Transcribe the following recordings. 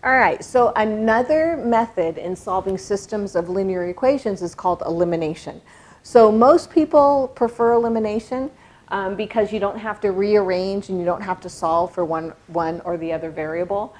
All right, so another method in solving systems of linear equations is called elimination. So most people prefer elimination because you don't have to rearrange and you don't have to solve for one or the other variable.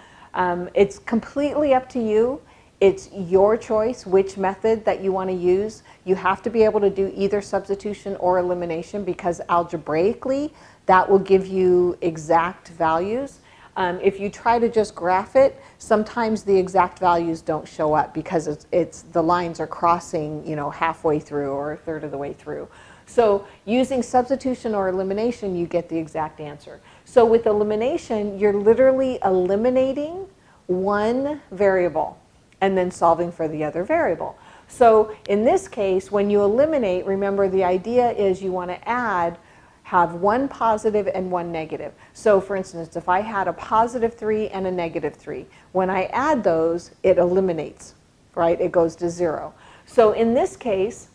It's completely up to you. It's your choice which method that you want to use. You have to be able to do either substitution or elimination because algebraically that will give you exact values. If you try to just graph it, sometimes the exact values don't show up because the lines are crossing, halfway through or a third of the way through. So using substitution or elimination, you get the exact answer. So with elimination, you're literally eliminating one variable and then solving for the other variable. So in this case, when you eliminate, remember the idea is you want to have one positive and one negative. So for instance, if I had a positive 3 and a negative 3, when I add those, it eliminates, right? It goes to 0. So in this case,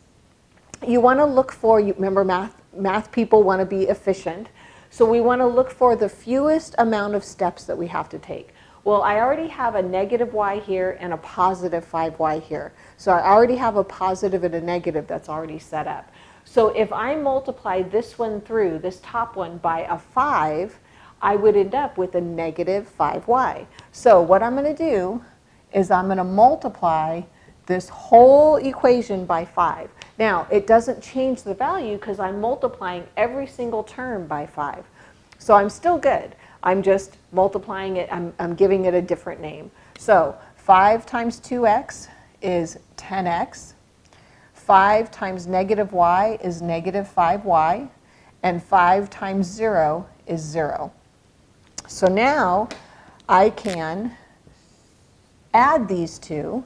you want to look for, remember math people want to be efficient, so we want to look for the fewest amount of steps that we have to take. Well, I already have a negative y here and a positive 5y here. So I already have a positive and a negative that's already set up. So if I multiply this one through, this top one, by a 5, I would end up with a negative 5y. So what I'm going to do is I'm going to multiply this whole equation by 5. Now, it doesn't change the value because I'm multiplying every single term by 5. So I'm still good. I'm just multiplying it. I'm giving it a different name. So 5 times 2x is 10x. 5 times negative y is negative 5y. And 5 times 0 is 0. So now I can add these two.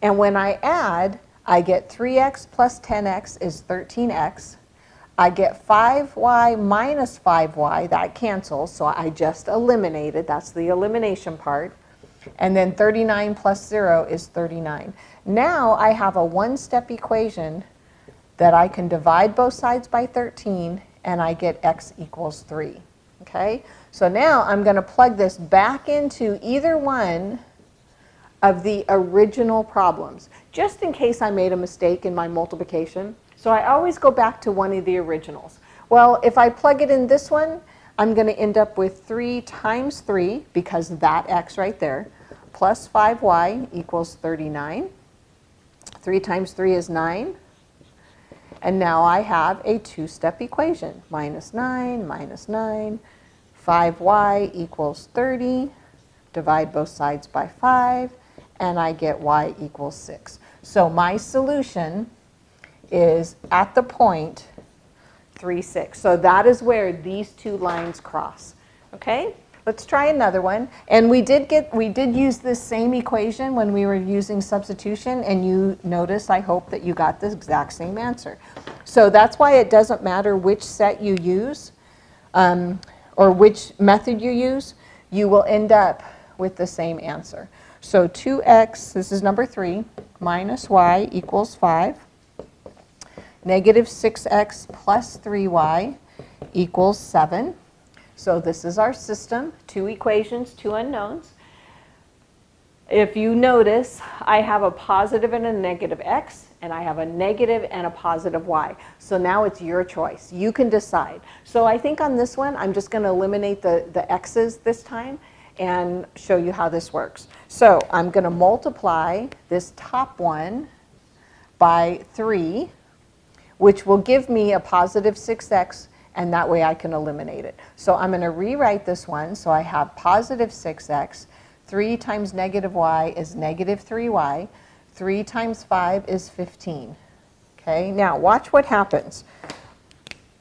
And when I add, I get 3x plus 10x is 13x. I get 5y minus 5y, that cancels, so I just eliminated, that's the elimination part. And then 39 plus 0 is 39. Now I have a one-step equation that I can divide both sides by 13, and I get x equals 3. Okay? So now I'm going to plug this back into either one of the original problems, just in case I made a mistake in my multiplication. So I always go back to one of the originals. Well, if I plug it in this one, I'm going to end up with 3 times 3, because that x right there, plus 5y equals 39. 3 times 3 is 9. And now I have a two-step equation. Minus 9, 5y equals 30. Divide both sides by 5. And I get y equals 6. So my solution is at the point 3, 6. So that is where these two lines cross. Okay? Let's try another one. And we did use this same equation when we were using substitution, and you notice, I hope, that you got the exact same answer. So that's why it doesn't matter which set you use or which method you use, you will end up with the same answer. So 2x, this is number 3, minus y equals 5. Negative 6x plus 3y equals 7. So this is our system, two equations, two unknowns. If you notice, I have a positive and a negative x, and I have a negative and a positive y. So now it's your choice. You can decide. So I think on this one, I'm just going to eliminate the x's this time and show you how this works. So I'm going to multiply this top one by 3, which will give me a positive 6x, and that way I can eliminate it. So I'm going to rewrite this one. So I have positive 6x. 3 times negative y is negative 3y. 3 times 5 is 15. Okay, now watch what happens.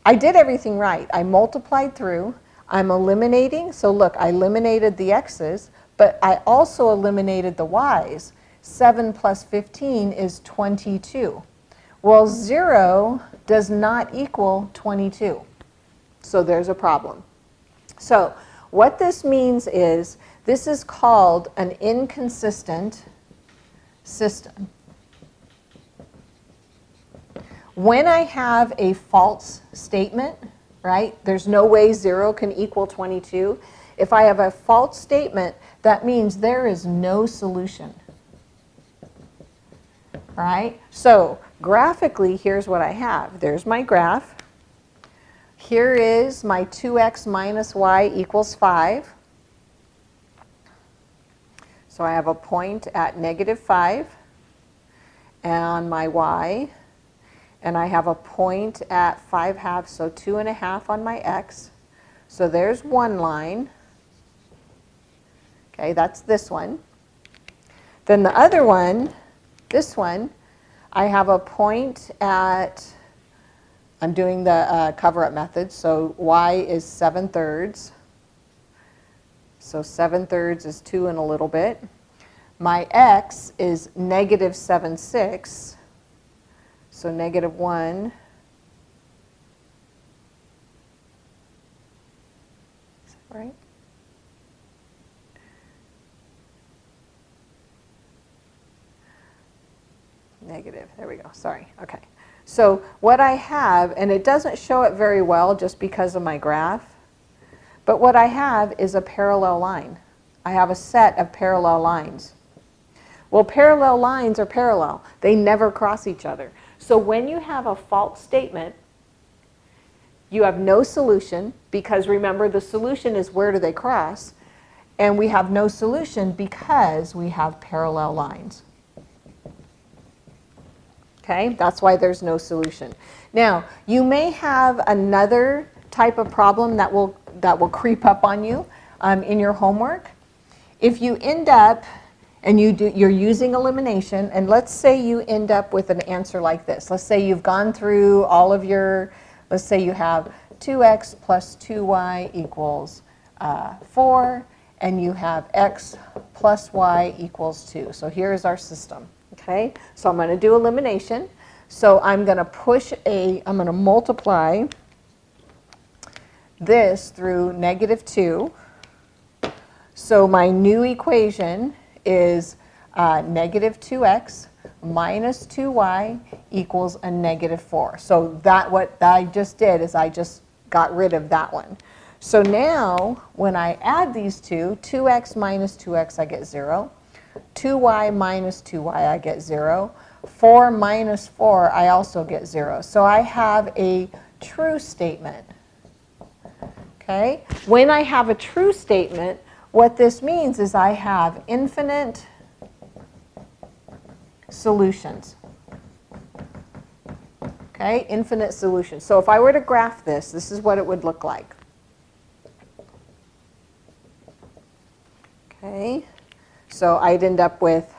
I did everything right. I multiplied through. I'm eliminating. So look, I eliminated the x's, but I also eliminated the y's. 7 plus 15 is 22. Well, 0 does not equal 22. So there's a problem. So what this means is this is called an inconsistent system. When I have a false statement, right, there's no way 0 can equal 22. If I have a false statement, that means there is no solution. Right? So graphically, here's what I have. There's my graph. Here is my 2x minus y equals 5. So I have a point at negative 5 and my y. And I have a point at 5/2, so 2.5 on my x. So there's one line. Okay, that's this one. Then the other one, this one, I have a point at, I'm doing the cover-up method, so y is 7/3. So 7/3 is 2 and a little bit. My x is negative 7/6. So negative 1. Is that right? Negative, there we go, sorry, okay. So what I have, and it doesn't show it very well just because of my graph, but what I have is a parallel line. I have a set of parallel lines. Well, parallel lines are parallel. They never cross each other. So when you have a false statement, you have no solution, because remember, the solution is where do they cross, and we have no solution because we have parallel lines. Okay, that's why there's no solution. Now, you may have another type of problem that will creep up on you in your homework. If you end up and you're using elimination, and let's say you end up with an answer like this. Let's say you've gone through all of your, let's say you have 2x plus 2y equals 4, and you have x plus y equals 2. So here's our system. Okay, so I'm going to do elimination. So I'm going to I'm going to multiply this through negative 2. So my new equation is negative 2x minus 2y equals a negative 4. So what I just did is I just got rid of that one. So now when I add these two, 2x minus 2x, I get 0. 2y minus 2y, I get 0. 4 minus 4, I also get 0. So I have a true statement. Okay? When I have a true statement, what this means is I have infinite solutions. Okay? Infinite solutions. So if I were to graph this, this is what it would look like. Okay? So I'd end up with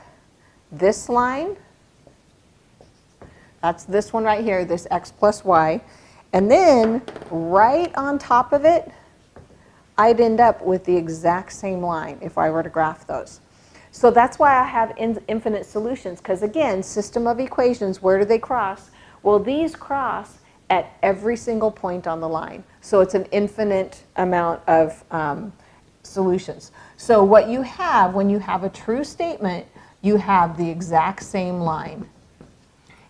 this line. That's this one right here, this x plus y. And then right on top of it, I'd end up with the exact same line if I were to graph those. So that's why I have infinite solutions, because again, system of equations, where do they cross? Well, these cross at every single point on the line. So it's an infinite amount of solutions. So what you have when you have a true statement, you have the exact same line.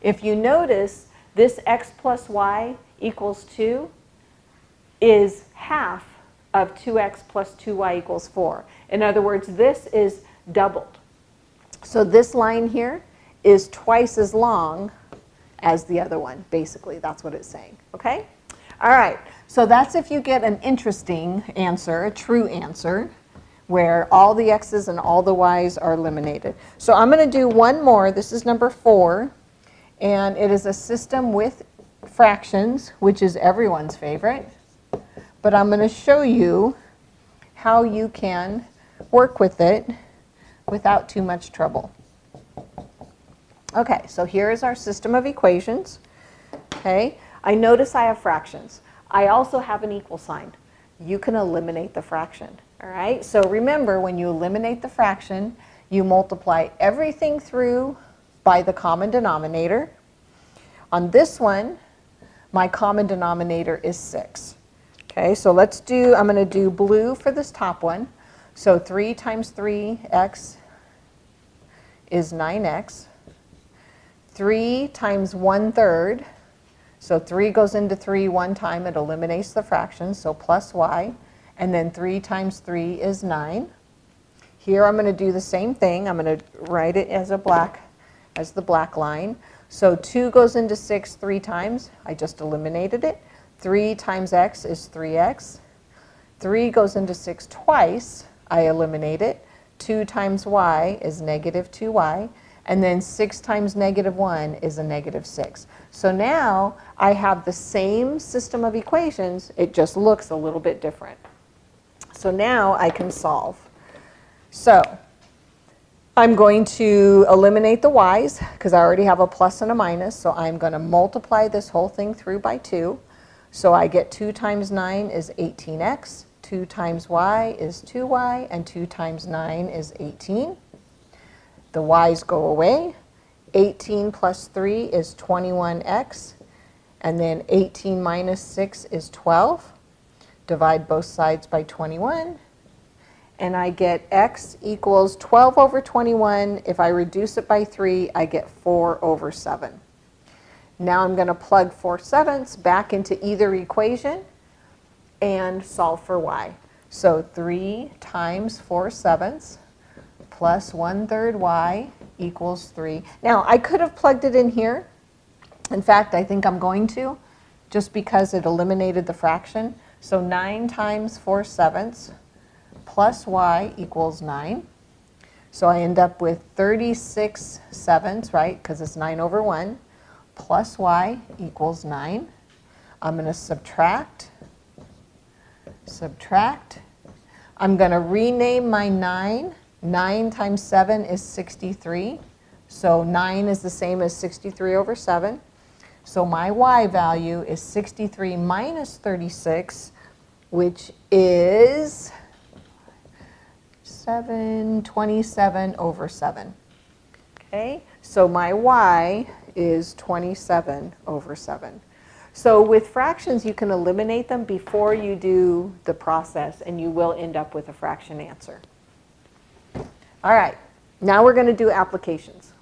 If you notice, this x plus y equals 2 is half of 2x plus 2y equals 4. In other words, this is doubled. So this line here is twice as long as the other one, basically. That's what it's saying. Okay? All right. So that's if you get an interesting answer, a true answer, where all the x's and all the y's are eliminated. So I'm going to do one more. This is number 4. And it is a system with fractions, which is everyone's favorite. But I'm going to show you how you can work with it without too much trouble. Okay, so here is our system of equations. Okay, I notice I have fractions. I also have an equal sign. You can eliminate the fraction. All right, so remember, when you eliminate the fraction, you multiply everything through by the common denominator. On this one, my common denominator is 6. Okay, so I'm going to do blue for this top one. So 3 times 3x is 9x. 3 times 1/3. So 3 goes into 3 one time. It eliminates the fraction, so plus y. And then 3 times 3 is 9. Here I'm going to do the same thing. I'm going to write it as the black line. So 2 goes into 6 3 times. I just eliminated it. 3 times x is 3x. 3 goes into 6 twice. I eliminate it. 2 times y is negative 2y. And then 6 times negative 1 is a negative 6. So now I have the same system of equations. It just looks a little bit different. So now I can solve. So I'm going to eliminate the y's because I already have a plus and a minus. So I'm going to multiply this whole thing through by 2. So I get 2 times 9 is 18x. 2 times y is 2y. And 2 times 9 is 18. The y's go away. 18 plus 3 is 21x. And then 18 minus 6 is 12. Divide both sides by 21. And I get x equals 12 over 21. If I reduce it by 3, I get 4 over 7. Now I'm going to plug 4/7 back into either equation and solve for y. So 3 times 4/7 plus 1/3 y equals 3. Now I could have plugged it in here. In fact, I think I'm going to, just because it eliminated the fraction. So 9 times 4/7 plus y equals 9. So I end up with 36/7, right, because it's 9 over 1, plus y equals 9. I'm going to subtract. I'm going to rename my 9. 9 times 7 is 63. So 9 is the same as 63 over 7. So my y value is 63 minus 36, which is 27 over 7. Okay, so my y is 27 over 7. So with fractions, you can eliminate them before you do the process, and you will end up with a fraction answer. All right, now we're going to do applications.